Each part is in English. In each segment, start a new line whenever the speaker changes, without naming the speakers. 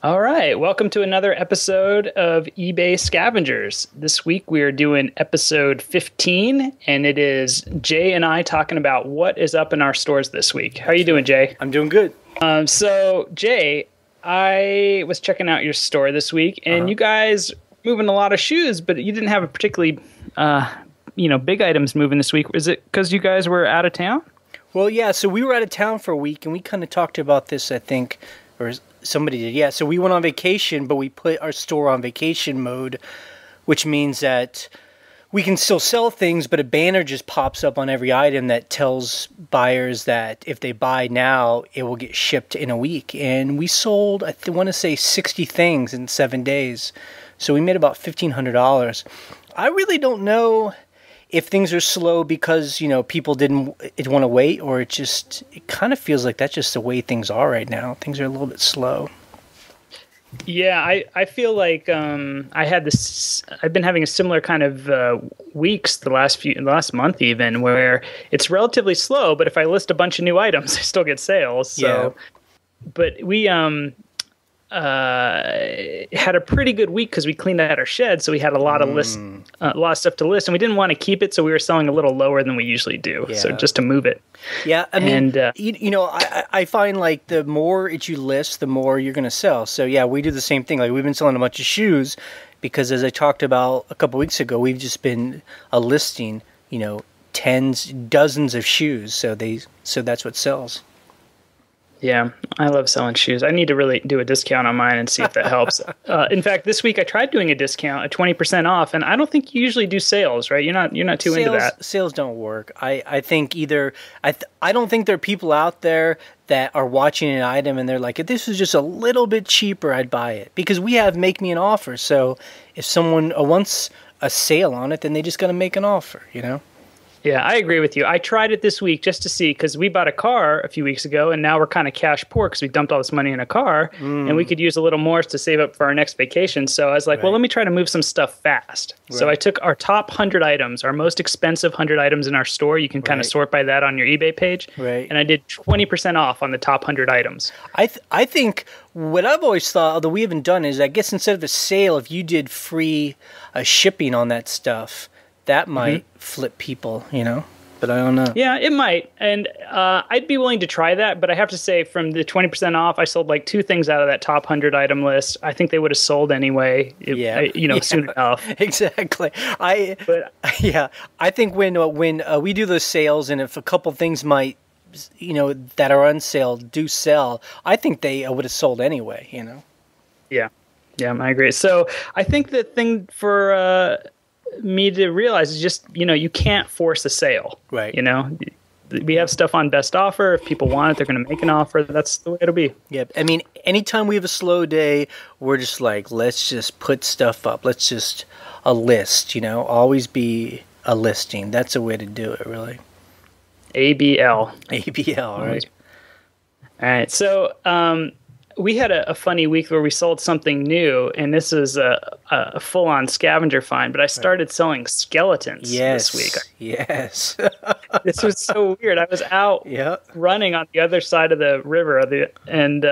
All right, welcome to another episode of eBay Scavengers. This week we are doing episode 15, and it is Jay and I talking about what is up in our stores this week. How are you doing, Jay?
I'm doing good.
So, Jay, I was checking out your store this week, and you guys moving a lot of shoes, but you didn't have a particularly, big items moving this week. Is it because you guys were out of town?
Well, yeah, so we were out of town for a week, and we kind of talked about this, I think, or somebody did. Yeah, so we went on vacation, but we put our store on vacation mode, which means that we can still sell things, but a banner just pops up on every item that tells buyers that if they buy now, it will get shipped in a week. And we sold, I want to say, 60 things in 7 days. So we made about $1,500. I really don't know if things are slow because, people didn't want to wait, or it kind of feels like that's just the way things are right now. Things are a little bit slow.
Yeah, I feel like I've been having a similar kind of weeks the last month even, where it's relatively slow, but if I list a bunch of new items, I still get sales. So, yeah. But we had a pretty good week because we cleaned out our shed, so we had a lot of stuff to list, and we didn't want to keep it, so we were selling a little lower than we usually do. Yeah. So just to move it.
Yeah, I mean, I find like the more you list, the more you're going to sell. So yeah, we do the same thing. Like we've been selling a bunch of shoes because, as I talked about a couple weeks ago, we've just been listing, dozens of shoes. So that's what sells.
Yeah, I love selling shoes. I need to really do a discount on mine and see if that helps. In fact, this week I tried doing a discount, a 20% off, and I don't think you usually do sales, right? You're not too into that.
Sales don't work. I think I don't think there are people out there that are watching an item and they're like, if this was just a little bit cheaper, I'd buy it. Because we have make me an offer. So if someone wants a sale on it, then they just got to make an offer,
Yeah, I agree with you. I tried it this week just to see, because we bought a car a few weeks ago, and now we're kind of cash poor because we dumped all this money in a car, and we could use a little more to save up for our next vacation. So I was like, well, let me try to move some stuff fast. Right. So I took our top 100 items, our most expensive 100 items in our store. You can kind of sort by that on your eBay page.
Right.
And I did 20% off on the top 100 items.
I think what I've always thought, although we haven't done, is I guess instead of a sale, if you did free shipping on that stuff, that might flip people, but I don't know.
Yeah, it might. And I'd be willing to try that, but I have to say from the 20% off, I sold like 2 things out of that top 100 item list. I think they would have sold anyway, soon enough.
Exactly. I think when we do those sales, and if a couple things might, that are on sale do sell, I think they would have sold anyway,
Yeah. Yeah, I agree. So I think the thing for me to realize is just, you can't force a sale.
Right.
We have stuff on best offer. If people want it, they're going to make an offer. That's the way it'll be.
Yeah. I mean, anytime we have a slow day, we're just like, let's just put stuff up. Let's just a list, always be a listing. That's a way to do it, really.
ABL.
ABL, right.
All right. So, we had a funny week where we sold something new, and this is a full-on scavenger find, but I started selling skeletons this week.
Yes.
This was so weird. I was out running on the other side of the river, and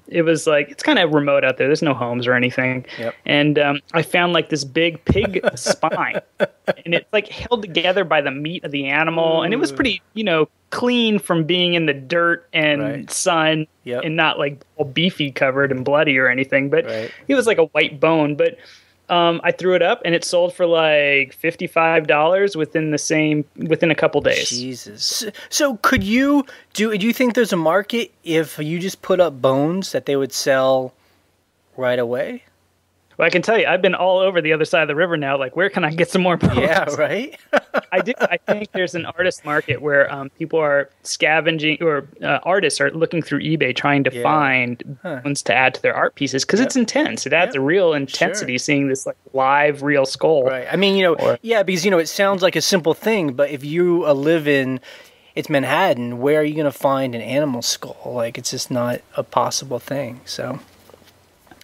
it was like, it's kind of remote out there. There's no homes or anything.
Yep.
And I found like this big pig spine, and it's like held together by the meat of the animal, and it was pretty, clean from being in the dirt and sun and not like all beefy covered and bloody or anything, but it was like a white bone. But I threw it up and it sold for like $55 within a couple days.
Jesus. So do you think there's a market if you just put up bones that they would sell right away?
Well, I can tell you, I've been all over the other side of the river now. Like, where can I get some more bones?
Yeah, right?
I think there's an artist market where people are scavenging, or artists are looking through eBay trying to find bones to add to their art pieces, because it's intense. It adds a real intensity seeing this like live, real skull.
Right. I mean, because, it sounds like a simple thing, but if you live in... It's Manhattan, where are you going to find an animal skull? Like, it's just not a possible thing, so...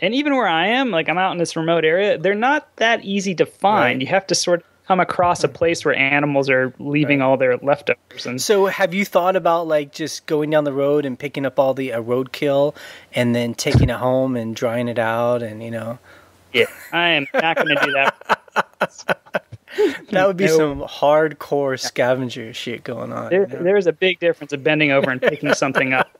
And even where I am, like I'm out in this remote area, they're not that easy to find. Right. You have to sort of come across a place where animals are leaving all their leftovers. And
so have you thought about like just going down the road and picking up all the roadkill and then taking it home and drying it out and, you know?
Yeah, I am not going to do that.
That would be some hardcore scavenger shit going on.
There's a big difference of bending over and picking something up,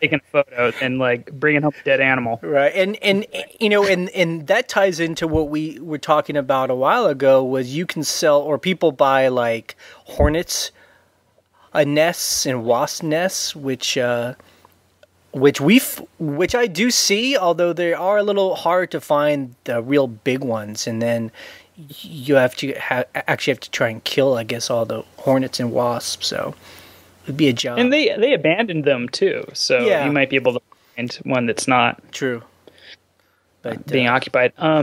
taking a photo, and like bringing home a dead animal.
Right, and you know, and that ties into what we were talking about a while ago. Was you can sell or people buy like hornets, nests and wasp nests, which I do see, although they are a little hard to find the real big ones, and then you have to actually have to try and kill, I guess, all the hornets and wasps. So it'd be a job.
And they abandoned them too, so you might be able to find one that's not
true, but
being occupied. I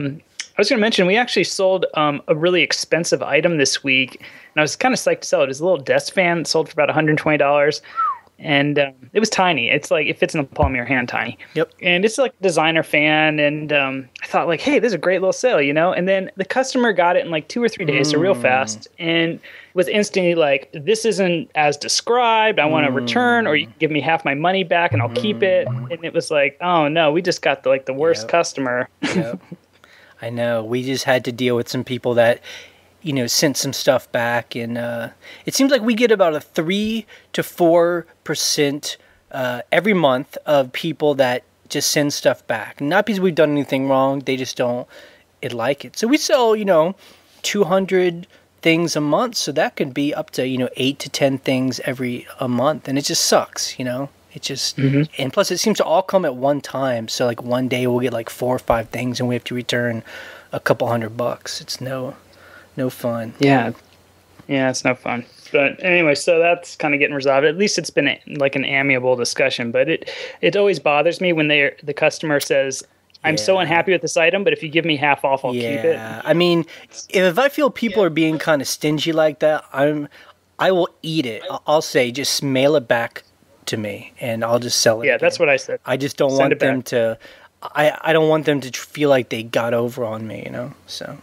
was going to mention we actually sold a really expensive item this week, and I was kind of psyched to sell it. It's a little desk fan. It sold for about $120. And it was tiny. It's like it fits in the palm of your hand, tiny.
Yep.
And it's like a designer fan. And I thought, like, hey, this is a great little sale, you know. And then the customer got it in like 2 or 3 days, so real fast, and was instantly like, "This isn't as described. I want to return, or you can give me half my money back, and I'll keep it." And it was like, oh no, we just got the worst customer.
Yep. I know. We just had to deal with some people that, you know, sent some stuff back, and it seems like we get about a 3 to 4% every month of people that just send stuff back. Not because we've done anything wrong, they just don't like it. So we sell, you know, 200 things a month, so that could be up to, you know, 8 to 10 things a month, and it just sucks, you know. It just and plus it seems to all come at one time. So like one day we'll get like 4 or 5 things, and we have to return a couple $100. It's no fun.
Yeah, it's no fun. But anyway, so that's kind of getting resolved. At least it's been like an amiable discussion. But it always bothers me when the customer says, "I'm so unhappy with this item, but if you give me half off, I'll keep it."
Yeah, I mean, if I feel people are being kind of stingy like that, I will eat it. I'll say, just mail it back to me, and I'll just sell it.
Yeah, that's what I said.
I just don't want them to. I don't want them to feel like they got over on me, you know. So.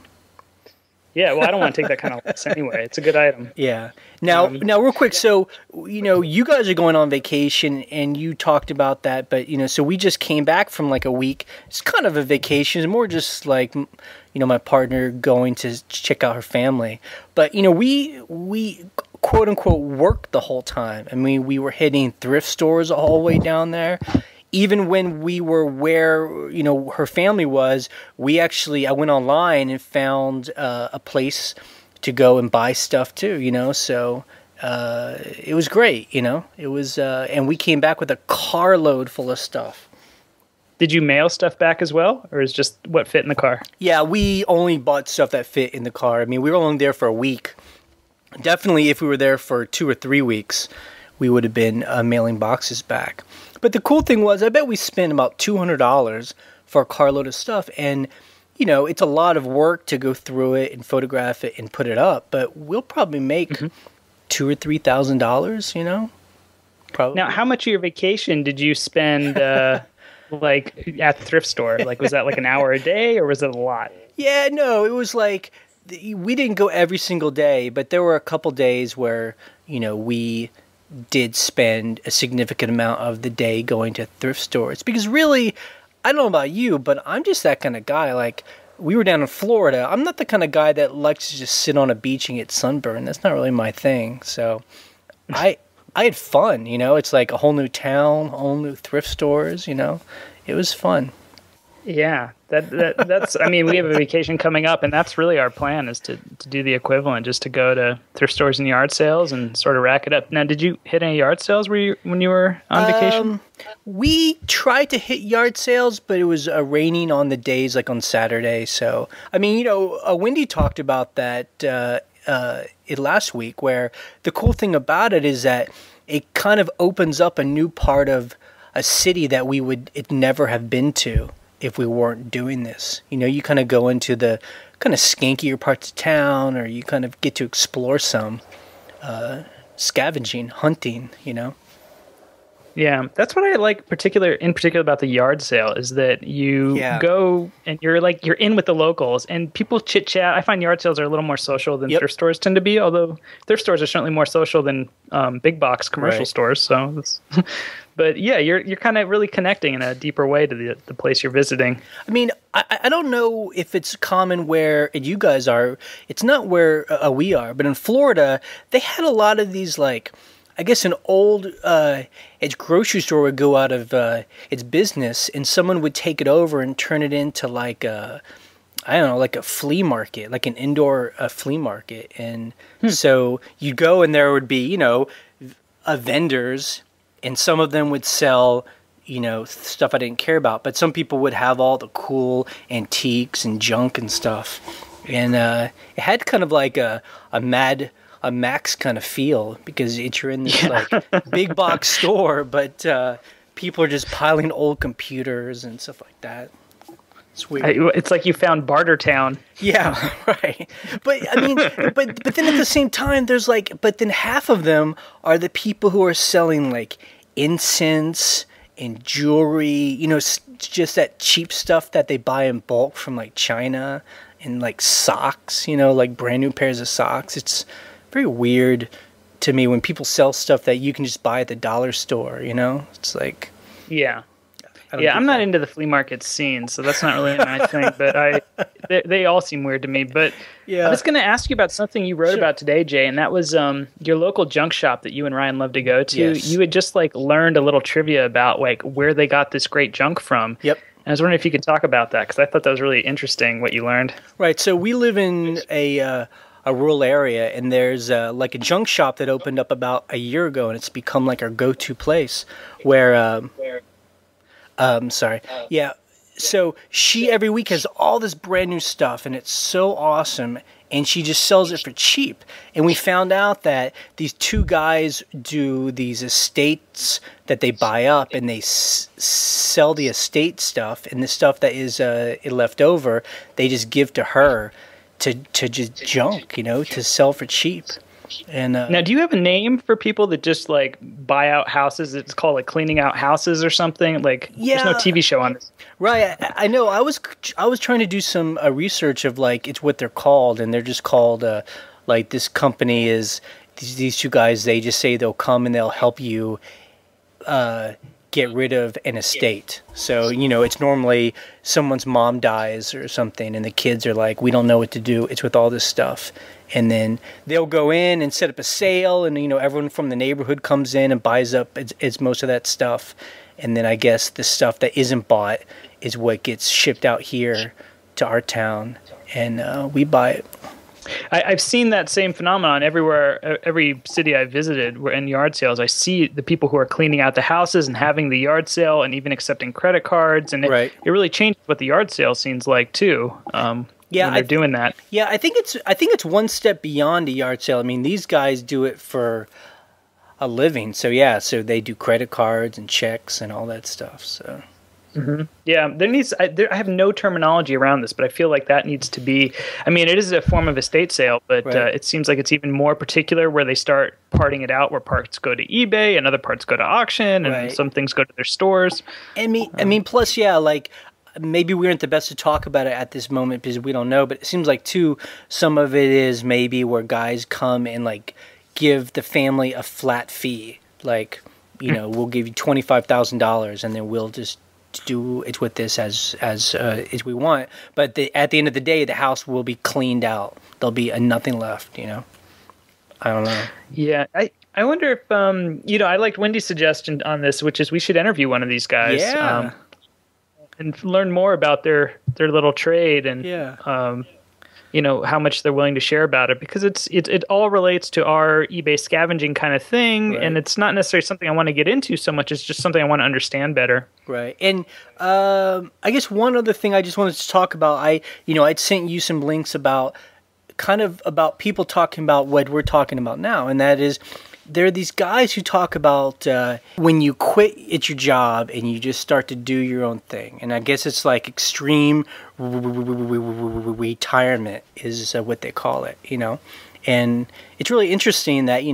Yeah, well, I don't want to take that kind of loss anyway. It's a good item.
Yeah. Now, real quick. So, you know, you guys are going on vacation, and you talked about that. But, you know, so we just came back from like a week. It's kind of a vacation. It's more just like, you know, my partner going to check out her family. But, you know, we quote unquote worked the whole time. I mean, we were hitting thrift stores all the way down there. Even when we were where, you know, her family was, I went online and found a place to go and buy stuff too, you know. So it was great, you know. It was, and we came back with a carload full of stuff.
Did you mail stuff back as well, or is just what fit in the car? Yeah,
we only bought stuff that fit in the car. I mean, we were only there for a week. Definitely, if we were there for 2 or 3 weeks, we would have been mailing boxes back. But the cool thing was, I bet we spent about $200 for a carload of stuff. And, you know, it's a lot of work to go through it and photograph it and put it up. But we'll probably make $2,000 or $3,000, you know? Probably.
Now, how much of your vacation did you spend, like, at the thrift store? Like, was that like an hour a day, or was it a lot?
Yeah, no, it was like, we didn't go every single day. But there were a couple days where, you know, we did spend a significant amount of the day going to thrift stores, because really, I don't know about you, but I'm just that kind of guy. Like, we were down in Florida. I'm not the kind of guy that likes to just sit on a beach and get sunburned. That's not really my thing. So I had fun, you know. It's like a whole new town, whole new thrift stores, you know. It was fun.
Yeah, that's. I mean, we have a vacation coming up, and that's really our plan, is to do the equivalent, just to go to thrift stores and yard sales and sort of rack it up. Now, did you hit any yard sales when you were on vacation?
We tried to hit yard sales, but it was raining on the days, like on Saturday. So, I mean, you know, Wendy talked about that last week, where the cool thing about it is that it kind of opens up a new part of a city that we would never have been to if we weren't doing this. You know, you kind of go into the kind of skankier parts of town, or you kind of get to explore some scavenging, hunting, you know.
Yeah, that's what I like in particular about the yard sale is that you go and you're in with the locals and people chit chat. I find yard sales are a little more social than thrift stores tend to be, although thrift stores are certainly more social than big box commercial stores. So, but yeah, you're kind of really connecting in a deeper way to the place you're visiting.
I mean, I don't know if it's common where you guys are. It's not where we are, but in Florida, they had a lot of these like. I guess an old its grocery store would go out of its business, and someone would take it over and turn it into like a flea market, like an indoor flea market. And so you'd go, and there would be vendors, and some of them would sell stuff I didn't care about, but some people would have all the cool antiques and junk and stuff, and it had kind of like a Max kind of feel because you're in this like big box store, but people are just piling old computers and stuff like that. It's weird.
It's like you found Barter Town.
Yeah, right. But I mean, but then at the same time, there's but then half of them are the people who are selling like incense and jewelry, just that cheap stuff that they buy in bulk from like China, and like socks, like brand new pairs of socks. It's very weird to me when people sell stuff that you can just buy at the dollar store, It's like...
Yeah. I'm not into the flea market scene, so that's not really my thing, but they all seem weird to me. But I was going to ask you about something you wrote about today, Jay, and that was your local junk shop that you and Ryan love to go to. Yes. You had just learned a little trivia about where they got this great junk from.
Yep.
I was wondering if you could talk about that, because I thought that was really interesting, what you learned.
Right, so we live in a rural area, and there's like a junk shop that opened up about a year ago, and it's become like our go-to place where so she every week has all this brand new stuff, and it's so awesome, and she just sells it for cheap. And we found out that these two guys do these estates that they buy up, and they sell the estate stuff, and the stuff that is left over they just give to her to just junk, to sell for cheap. And
now, do you have a name for people that just buy out houses? It's called cleaning out houses or something. There's no TV show on this.
Right. I know. I was trying to do some research of it's what they're called, and they're just called this company is these two guys. They just say they'll come and they'll help you get rid of an estate. So, it's normally someone's mom dies or something, and the kids are like, we don't know what to do. It's with all this stuff. And then they'll go in and set up a sale, and, everyone from the neighborhood comes in and buys up it's most of that stuff. And then I guess the stuff that isn't bought is what gets shipped out here to our town, and we buy it.
I've seen that same phenomenon everywhere. Every city I visited, where in yard sales, I see the people who are cleaning out the houses and having the yard sale, and even accepting credit cards, and it really changes what the yard sale scene's like too. When they're doing that.
Yeah, I think it's one step beyond a yard sale. I mean, these guys do it for a living, so they do credit cards and checks and all that stuff. So.
Mm-hmm. Yeah, I have no terminology around this, but I feel like that needs to be. I mean, it is a form of estate sale, but it seems like it's even more particular, where they start parting it out, where parts go to eBay and other parts go to auction, and some things go to their stores.
I mean, plus, maybe we aren't the best to talk about it at this moment because we don't know, but it seems like too, some of it is maybe where guys come and give the family a flat fee, we'll give you $25,000, and then we'll just do it with this as we want, but at the end of the day, the house will be cleaned out. There'll be nothing left. I don't know.
Yeah, I wonder if I liked Wendy's suggestion on this, which is we should interview one of these guys, and learn more about their little trade, and how much they're willing to share about it, because it all relates to our eBay scavenging kind of thing, and it's not necessarily something I want to get into so much. It's just something I want to understand better.
Right. And I guess one other thing I just wanted to talk about, I'd sent you some links about people talking about what we're talking about now, and that is there are these guys who talk about when you quit at your job and you just start to do your own thing. And I guess it's extreme retirement is what they call it, And it's really interesting that,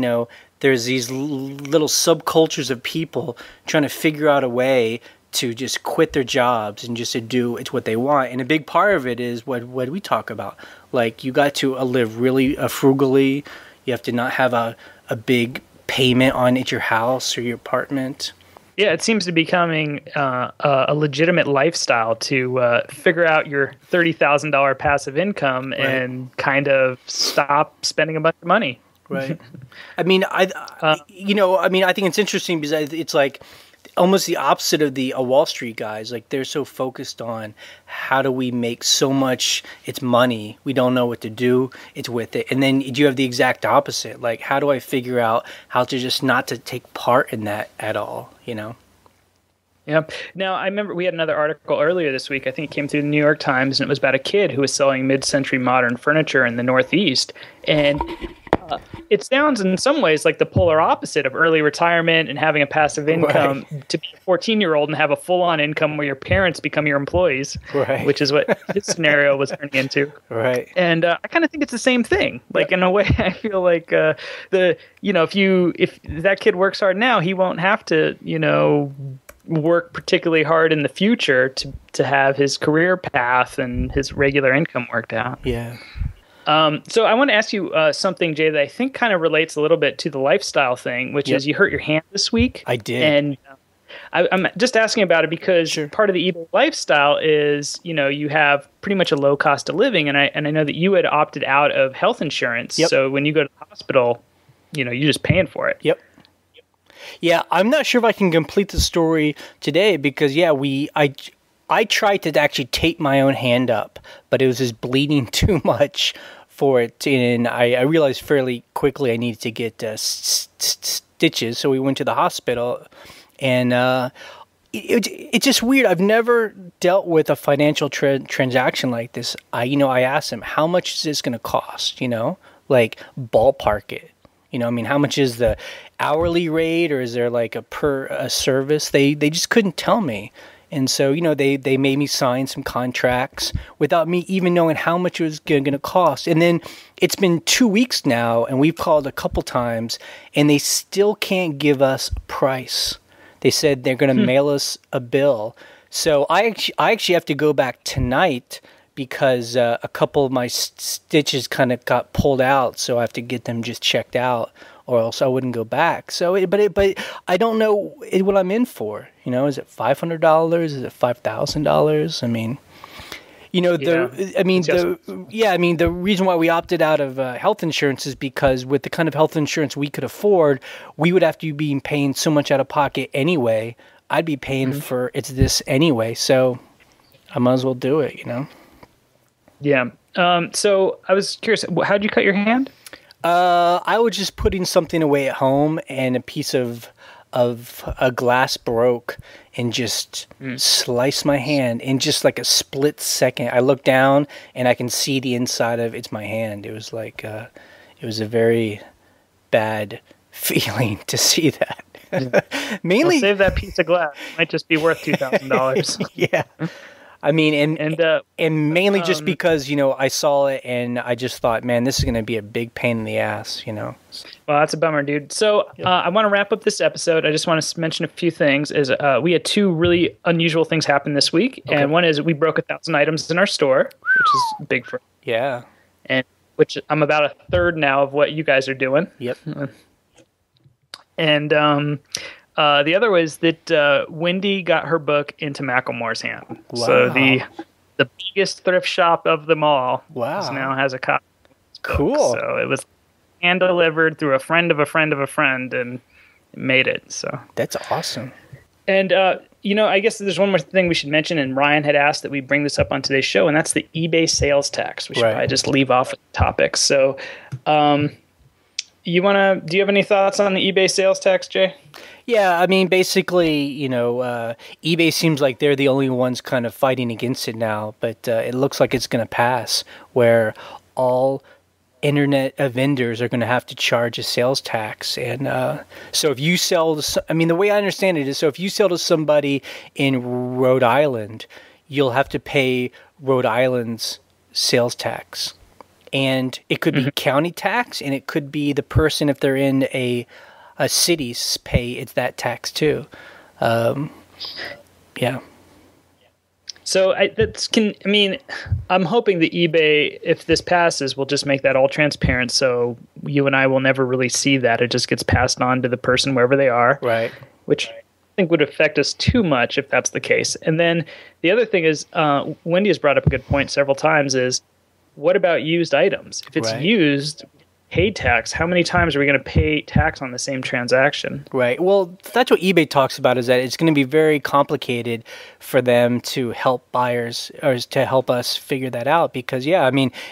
there's these little subcultures of people trying to figure out a way to just quit their jobs and just to do it's what they want. And a big part of it is what we talk about. Like, you got to live really frugally. You have to not have a big payment on at your house or your apartment.
Yeah, it seems to be becoming a legitimate lifestyle to figure out your $30,000 passive income and kind of stop spending a bunch of money.
Right. I mean, I think it's interesting because it's like almost the opposite of the Wall Street guys. Like, they're so focused on how do we make so much, it's money. We don't know what to do. It's with it. And then you have the exact opposite. Like, how do I figure out how to just not to take part in that at all, you know?
Yeah. Now, I remember we had another article earlier this week. I think it came through the New York Times, and it was about a kid who was selling mid-century modern furniture in the Northeast. And it sounds in some ways like the polar opposite of early retirement and having a passive income to be a 14-year-old and have a full-on income where your parents become your employees, which is what this scenario was turning into.
Right.
And I kind of think it's the same thing. Like, in a way, I feel like if that kid works hard now, he won't have to, work particularly hard in the future to have his career path and his regular income worked out.
Yeah.
So I want to ask you something, Jay, that I think kind of relates a little bit to the lifestyle thing, which is you hurt your hand this week.
I did.
And I'm just asking about it because part of the eBay lifestyle is, you have pretty much a low cost of living. And I know that you had opted out of health insurance. Yep. So when you go to the hospital, you're just paying for it.
Yep. Yeah, I'm not sure if I can complete the story today because, I tried to actually tape my own hand up, but it was just bleeding too much for it. And I realized fairly quickly I needed to get stitches. So we went to the hospital, and it's just weird. I've never dealt with a financial transaction like this. I asked him, how much is this going to cost? Like, ballpark it. How much is the hourly rate, or is there like a service? They just couldn't tell me. And so, they made me sign some contracts without me even knowing how much it was going to cost. And then it's been 2 weeks now, and we've called a couple times, and they still can't give us a price. They said they're going to mail us a bill. So I actually have to go back tonight because a couple of my stitches kind of got pulled out, so I have to get them just checked out, or else I wouldn't go back. So, but I don't know what I'm in for. Is it $500? Is it $5,000? I mean, the reason why we opted out of health insurance is because with the kind of health insurance we could afford, we would have to be paying so much out of pocket anyway. I'd be paying for this anyway, so I might as well do it.
Yeah. So I was curious, how'd you cut your hand?
I was just putting something away at home, and a piece of a glass broke and just sliced my hand in just like a split second. I looked down and I can see the inside of it's my hand. It was like it was a very bad feeling to see that. Mainly,
save that piece of glass. It might just be worth $2,000.
Yeah. I mean, and mainly just because, I saw it and I just thought, man, this is going to be a big pain in the ass, Well,
that's a bummer, dude. So I want to wrap up this episode. I just want to mention a few things. We had two really unusual things happen this week. Okay. And one is we broke 1,000 items in our store, which is big for us.
Yeah.
And which I'm about a third now of what you guys are doing.
Yep.
And the other was that Wendy got her book into Macklemore's hand. Wow. So the biggest thrift shop of them all now has a copy.
Cool.
So it was hand delivered through a friend of a friend of a friend, and it made it. So
that's awesome.
And I guess there's one more thing we should mention, and Ryan had asked that we bring this up on today's show, and that's the eBay sales tax. We should probably just leave off with the topic. So, do you have any thoughts on the eBay sales tax, Jay?
Yeah, I mean, basically, eBay seems like they're the only ones kind of fighting against it now, but it looks like it's going to pass, where all internet vendors are going to have to charge a sales tax. And so if you sell, the way I understand it is, so if you sell to somebody in Rhode Island, you'll have to pay Rhode Island's sales tax. And it could be county tax, and it could be the person, if they're in a cities pay that tax too. Yeah.
So I'm hoping that eBay, if this passes, will just make that all transparent. So you and I will never really see that. It just gets passed on to the person wherever they are.
Right.
Which I think would affect us too much if that's the case. And then the other thing is, Wendy has brought up a good point several times, is what about used items? If it's used, paid tax, how many times are we going to pay tax on the same transaction? Right.
Well, that's what eBay talks about, is that it's going to be very complicated for them to help buyers, or to help us figure that out, because,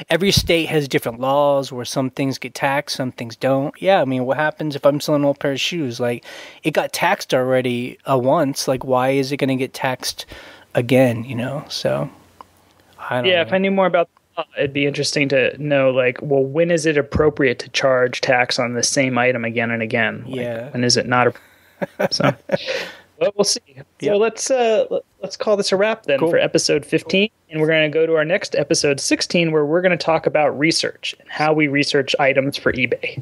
every state has different laws where some things get taxed, some things don't. Yeah, what happens if I'm selling an old pair of shoes? Like, it got taxed already once. Like, why is it going to get taxed again, So, I don't know.
If I knew more about it'd be interesting to know, when is it appropriate to charge tax on the same item again and again? When is it not? So, well, we'll see. Yep. So let's call this a wrap then for episode 15, and we're going to go to our next episode 16, where we're going to talk about research and how we research items for eBay.